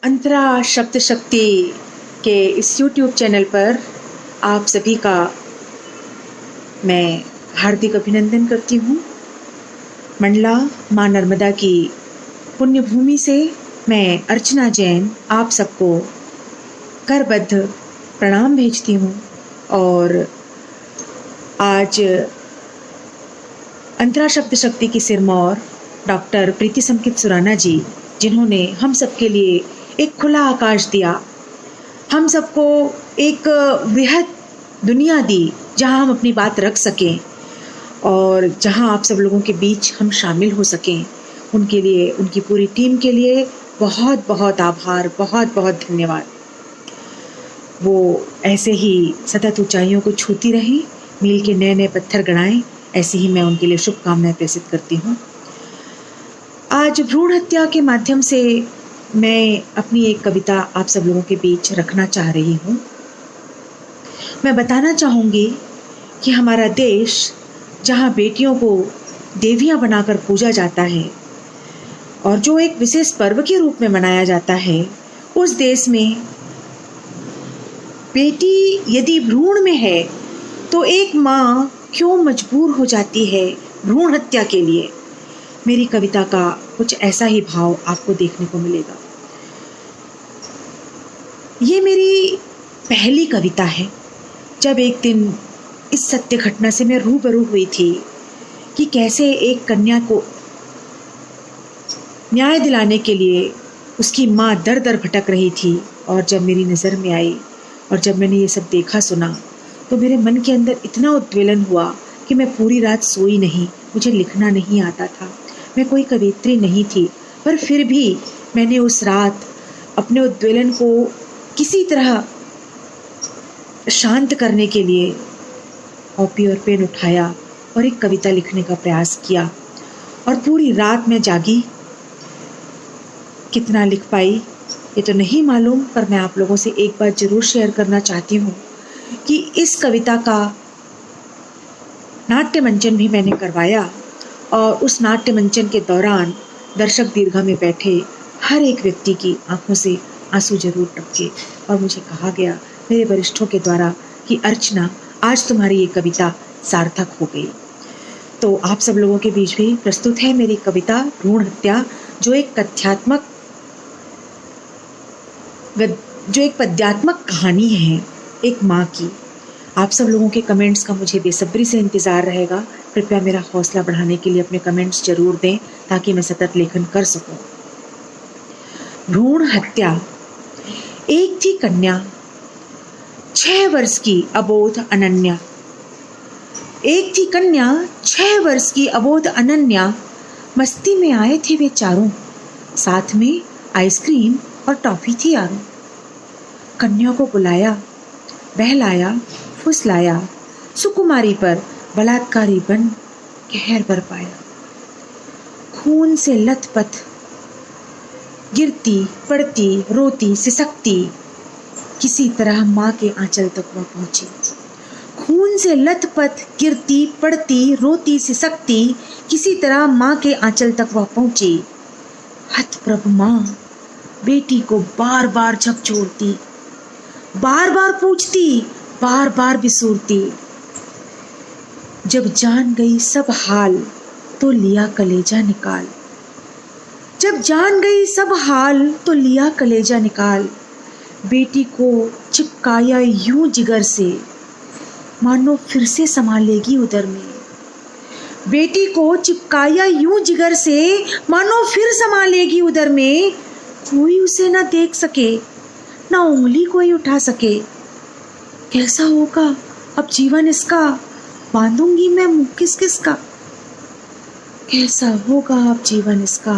अंतरा शब्द शक्ति के इस YouTube चैनल पर आप सभी का मैं हार्दिक अभिनंदन करती हूँ। मंडला माँ नर्मदा की पुण्य भूमि से मैं अर्चना जैन आप सबको करबद्ध प्रणाम भेजती हूँ। और आज अंतरा शब्द शक्ति की सिरमौर डॉक्टर प्रीति संकित सुराना जी, जिन्होंने हम सबके लिए एक खुला आकाश दिया, हम सबको एक वृहद दुनिया दी जहां हम अपनी बात रख सकें और जहां आप सब लोगों के बीच हम शामिल हो सकें, उनके लिए, उनकी पूरी टीम के लिए बहुत बहुत आभार, बहुत बहुत धन्यवाद। वो ऐसे ही सतत ऊंचाइयों को छूती रहें, मील के नए नए पत्थर गड़ाएं, ऐसे ही मैं उनके लिए शुभकामनाएं प्रेषित करती हूँ। आज भ्रूण हत्या के माध्यम से मैं अपनी एक कविता आप सब लोगों के बीच रखना चाह रही हूँ। मैं बताना चाहूँगी कि हमारा देश, जहाँ बेटियों को देवियाँ बनाकर पूजा जाता है और जो एक विशेष पर्व के रूप में मनाया जाता है, उस देश में बेटी यदि भ्रूण में है तो एक माँ क्यों मजबूर हो जाती है भ्रूण हत्या के लिए। मेरी कविता का कुछ ऐसा ही भाव आपको देखने को मिलेगा। ये मेरी पहली कविता है। जब एक दिन इस सत्य घटना से मैं रूबरू हुई थी कि कैसे एक कन्या को न्याय दिलाने के लिए उसकी माँ दर दर भटक रही थी, और जब मेरी नज़र में आई और जब मैंने ये सब देखा सुना तो मेरे मन के अंदर इतना उद्वेलन हुआ कि मैं पूरी रात सोई नहीं। मुझे लिखना नहीं आता था, मैं कोई कवयित्री नहीं थी, पर फिर भी मैंने उस रात अपने उद्वेलन को किसी तरह शांत करने के लिए कॉपी और पेन उठाया और एक कविता लिखने का प्रयास किया। और पूरी रात मैं जागी। कितना लिख पाई ये तो नहीं मालूम, पर मैं आप लोगों से एक बात ज़रूर शेयर करना चाहती हूँ कि इस कविता का नाट्य मंचन भी मैंने करवाया, और उस नाट्य मंचन के दौरान दर्शक दीर्घा में बैठे हर एक व्यक्ति की आंखों से आंसू जरूर टपके, और मुझे कहा गया मेरे वरिष्ठों के द्वारा कि अर्चना, आज तुम्हारी ये कविता सार्थक हो गई। तो आप सब लोगों के बीच भी प्रस्तुत है मेरी कविता भ्रूण हत्या, जो एक पद्यात्मक कहानी है एक माँ की। आप सब लोगों के कमेंट्स का मुझे बेसब्री से इंतज़ार रहेगा। कृपया मेरा हौसला बढ़ाने के लिए अपने कमेंट्स जरूर दें ताकि मैं सतत लेखन कर सकूं। भ्रूण हत्या। एक थी कन्या 6 वर्ष की अबोध अनन्या। एक थी कन्या 6 वर्ष की अबोध अनन्या। मस्ती में आए थे वे चारों, साथ में आइसक्रीम और टॉफी थी यारों। कन्या को बुलाया, बहलाया, फुसलाया, सुकुमारी पर बलात्कारी बन कहर बरपाया। खून से लथपथ गिरती पड़ती रोती सिसकती, किसी तरह माँ के आंचल तक वह पहुंची। खून से लथपथ गिरती पड़ती रोती सिसकती, किसी तरह माँ के आंचल तक वह पहुंची। हतप्रभ माँ बेटी को बार बार झकझोरती, बार बार पूछती, बार बार बिसूरती। जब जान गई सब हाल तो लिया कलेजा निकाल। जब जान गई सब हाल तो लिया कलेजा निकाल। बेटी को चिपकाया यूं जिगर से, मानो फिर से संभालेगी उदर में। बेटी को चिपकाया यूं जिगर से, मानो फिर संभालेगी उदर में। कोई उसे ना देख सके, ना उंगली कोई उठा सके। कैसा होगा अब जीवन इसका, बांधूंगी मैं मुंह किस किस का। कैसा होगा अब जीवन इसका,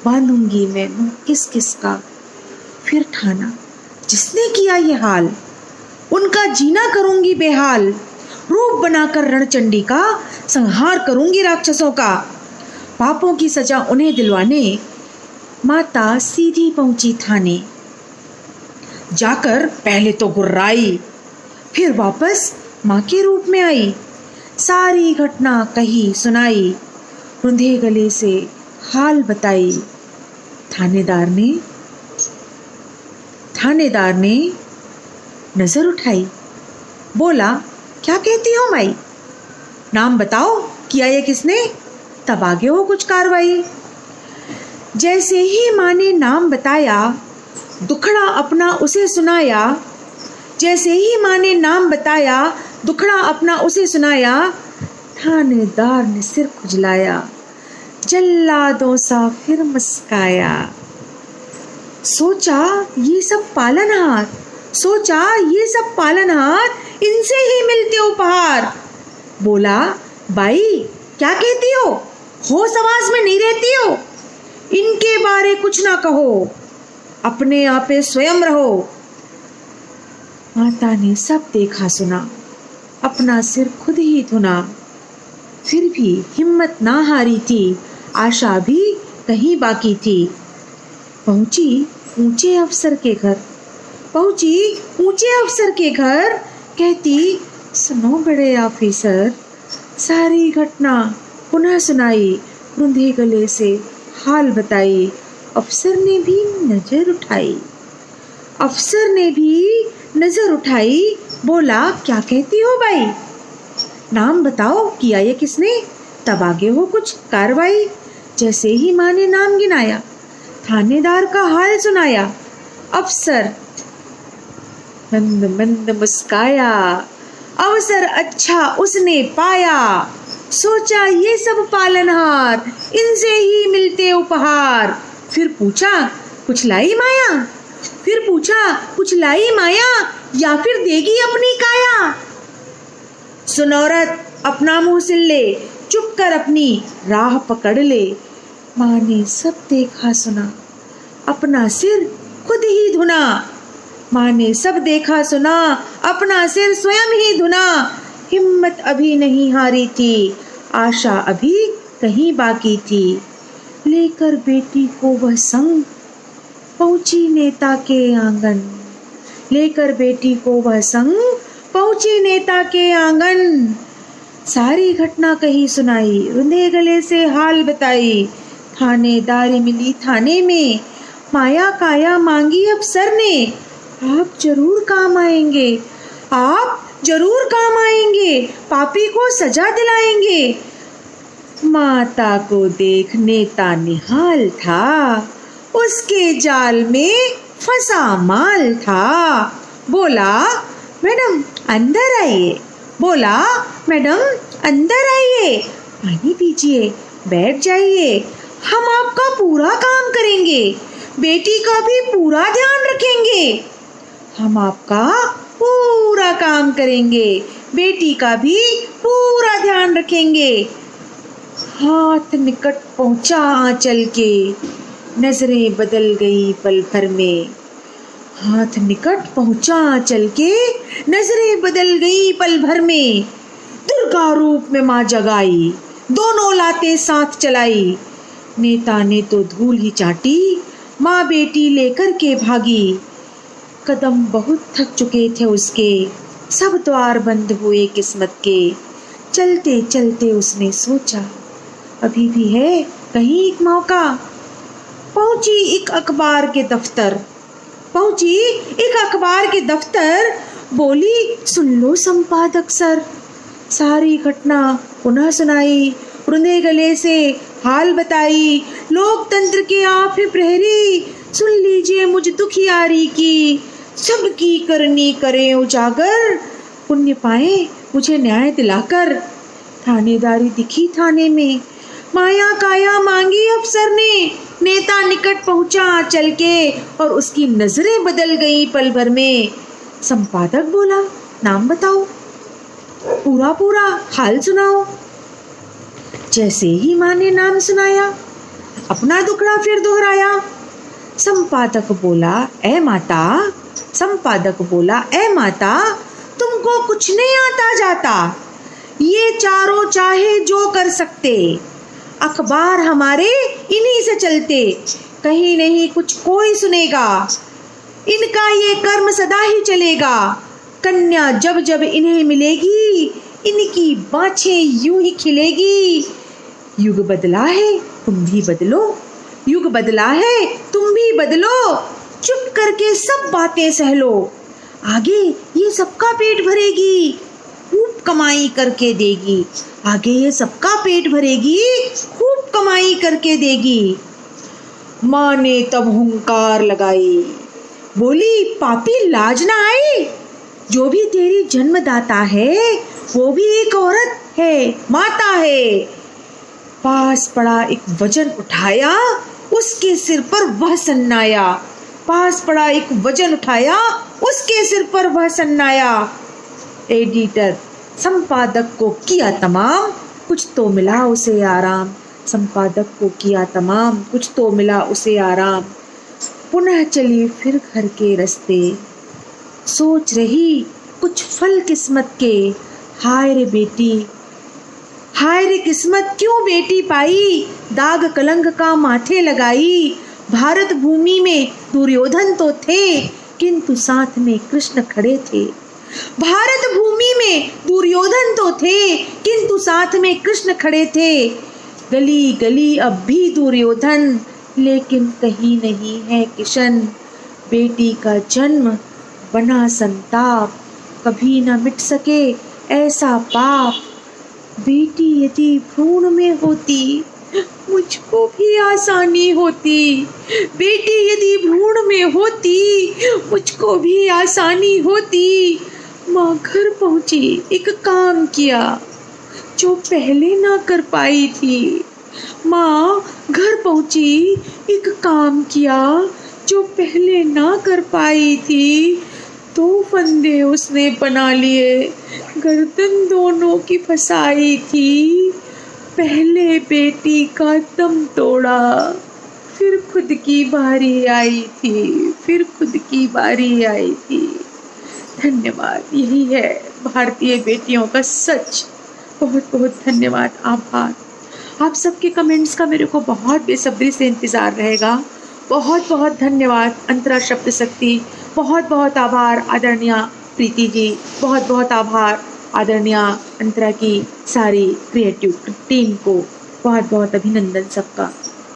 बांधूंगी मैं मुंह किस किस का। फिर ठाना जिसने किया ये हाल, उनका जीना करूंगी बेहाल। रूप बनाकर रणचंडी का संहार करूंगी राक्षसों का। पापों की सजा उन्हें दिलवाने माता सीधी पहुंची थाने। जाकर पहले तो गुर्राई, फिर वापस माँ के रूप में आई। सारी घटना कही सुनाई, रुंधे गले से हाल बताई। थानेदार ने थानेदार ने नजर उठाई, बोला, क्या कहती हो माई? नाम बताओ, किया ये किसने? तब आगे हो कुछ कार्रवाई। जैसे ही माँ ने नाम बताया, दुखड़ा अपना उसे सुनाया। जैसे ही माँ ने नाम बताया, दुखड़ा अपना उसे सुनाया। थानेदार ने सिर खुजलाया, जल्लादों सा फिर मुस्काया। सोचा ये सब पालनहार, सोचा ये सब पालनहार, इनसे ही मिलते उपहार। बोला, बाई क्या कहती हो समाज में नहीं रहती हो? इनके बारे कुछ ना कहो, अपने आपे स्वयं रहो। माता ने सब देखा सुना, अपना सिर खुद ही धुना। फिर भी हिम्मत ना हारी थी, आशा भी कहीं बाकी थी। पहुंची ऊंचे अफसर के घर, पहुंची ऊंचे अफसर के घर। कहती, सुनो बड़े ऑफिसर, सारी घटना पुनः सुनाई, रुंधे गले से हाल बताई। अफसर ने भी नजर उठाई, अफसर ने भी नजर उठाई। बोला, क्या कहती हो भाई? नाम बताओ, किया ये किसने? तब आगे हो कुछ कार्रवाई। जैसे ही माँ ने नाम गिनाया, थानेदार का हाल सुनाया। अफसर मंद मंद मुस्काया, अवसर अच्छा उसने पाया। सोचा ये सब पालनहार, इनसे ही मिलते उपहार। फिर पूछा, कुछ लाई माया? फिर पूछा, कुछ लाई माया, या फिर देगी अपनी काया? सुनौरत अपना मुंह सिल ले, चुप कर अपनी राह पकड़ ले। माँ ने सब देखा सुना, अपना सिर खुद ही धुना। माँ ने सब देखा सुना, अपना सिर स्वयं ही धुना। हिम्मत अभी नहीं हारी थी, आशा अभी कहीं बाकी थी। लेकर बेटी को वह संग पहुंची नेता के आंगन। लेकर बेटी को वह संग पहुंची नेता के आंगन। सारी घटना कही सुनाई, रुंधे गले से हाल बताई। थानेदारी मिली थाने में, माया काया मांगी अफसर ने। आप जरूर काम आएंगे, आप जरूर काम आएंगे, पापी को सजा दिलाएंगे। माता को देख नेता निहाल था, उसके जाल में फंसा माल था। बोला, मैडम अंदर आइए। बोला, मैडम अंदर आइए, पानी पीजिए, बैठ जाइए। हम आपका पूरा काम करेंगे, बेटी का भी पूरा ध्यान रखेंगे। हम आपका पूरा काम करेंगे, बेटी का भी पूरा ध्यान रखेंगे। हाथ निकट पहुंचा आंचल के, नजरें बदल गई पल भर में। हाथ निकट पहुंचा आंचल के, नजरें बदल गई पल भर में। दुर्गा रूप में माँ जगाई, दोनों लाते साथ चलाई। नेता ने तो धूल ही चाटी, माँ बेटी लेकर के भागी। कदम बहुत थक चुके थे उसके, सब द्वार बंद हुए किस्मत के। चलते चलते उसने सोचा, अभी भी है कहीं एक मौका। पहुंची एक अखबार के दफ्तर, पहुंची एक अखबार के दफ्तर। बोली, सुन लो संपादक सर। सारी घटना पुनः सुनाई, रुंधे गले से हाल बताई। लोकतंत्र के आप ही प्रहरी, सुन लीजिए मुझ दुखियारी की। सबकी करनी करे उजागर, पुण्य पाए मुझे न्याय दिलाकर। थानेदारी दिखी थाने में, माया काया मांगी अफसर ने। नेता निकट पहुंचा चल के, और उसकी नजरें बदल गई पल भर में। संपादक बोला, नाम बताओ, पूरा पूरा हाल सुनाओ। जैसे ही माँ ने नाम सुनाया, अपना दुखड़ा फिर दोहराया। संपादक बोला, ए माता, संपादक बोला, ए माता, तुमको कुछ नहीं आता जाता। ये चारों चाहे जो कर सकते, अखबार हमारे इन्हीं से चलते। कहीं नहीं कुछ कोई सुनेगा, इनका ये कर्म सदा ही चलेगा। कन्या जब जब इन्हें मिलेगी, इनकी बाँछें यूं ही खिलेगी। युग बदला है, तुम भी बदलो, युग बदला है, तुम भी बदलो। चुप करके सब बातें सह लो, आगे ये सबका पेट भरेगी, खूब कमाई करके देगी, आगे ये सबका पेट भरेगी, खूब कमाई करके देगी। माँ ने तब हुंकार लगाई, बोली पापी लाज ना आए, जो भी तेरी जन्मदाता है वो भी एक औरत है, माता है। पास पड़ा एक वजन उठाया, उसके सिर पर वह सन्नाया, पास पड़ा एक वजन उठाया, उसके सिर पर वह सन्नाया। एडिटर, संपादक को किया तमाम, कुछ तो मिला उसे आराम, संपादक को किया तमाम, कुछ तो मिला उसे आराम। पुनः चली फिर घर के रास्ते, सोच रही कुछ फल किस्मत के, हाय रे बेटी, हाय रे किस्मत क्यों बेटी पाई, दाग कलंक का माथे लगाई। भारत भूमि में दुर्योधन तो थे, किंतु साथ में कृष्ण खड़े थे। भारत भूमि में दुर्योधन तो थे, किंतु साथ में कृष्ण खड़े थे। गली गली अब भी दुर्योधन, लेकिन कहीं नहीं है किशन। बेटी का जन्म बना संताप, कभी न मिट सके ऐसा पाप। बेटी यदि भ्रूण में होती, मुझको भी आसानी होती। बेटी यदि भ्रूण में होती, मुझको भी आसानी होती। माँ घर पहुंची, एक काम किया जो पहले ना कर पाई थी। माँ घर पहुंची, एक काम किया जो पहले ना कर पाई थी। 2 फंदे उसने बना लिए, गर्दन दोनों की फंसाई थी। पहले बेटी का दम तोड़ा, फिर खुद की बारी आई थी, फिर खुद की बारी आई थी। धन्यवाद। यही है भारतीय बेटियों का सच। बहुत बहुत धन्यवाद, आभार। आप सबके कमेंट्स का मेरे को बहुत बेसब्री से इंतज़ार रहेगा। बहुत बहुत धन्यवाद अंतरा शब्द शक्ति, बहुत बहुत आभार आदरणीय प्रीति जी, बहुत बहुत आभार आदरणीय अंतरा की सारी क्रिएटिव टीम को, बहुत बहुत अभिनंदन सबका।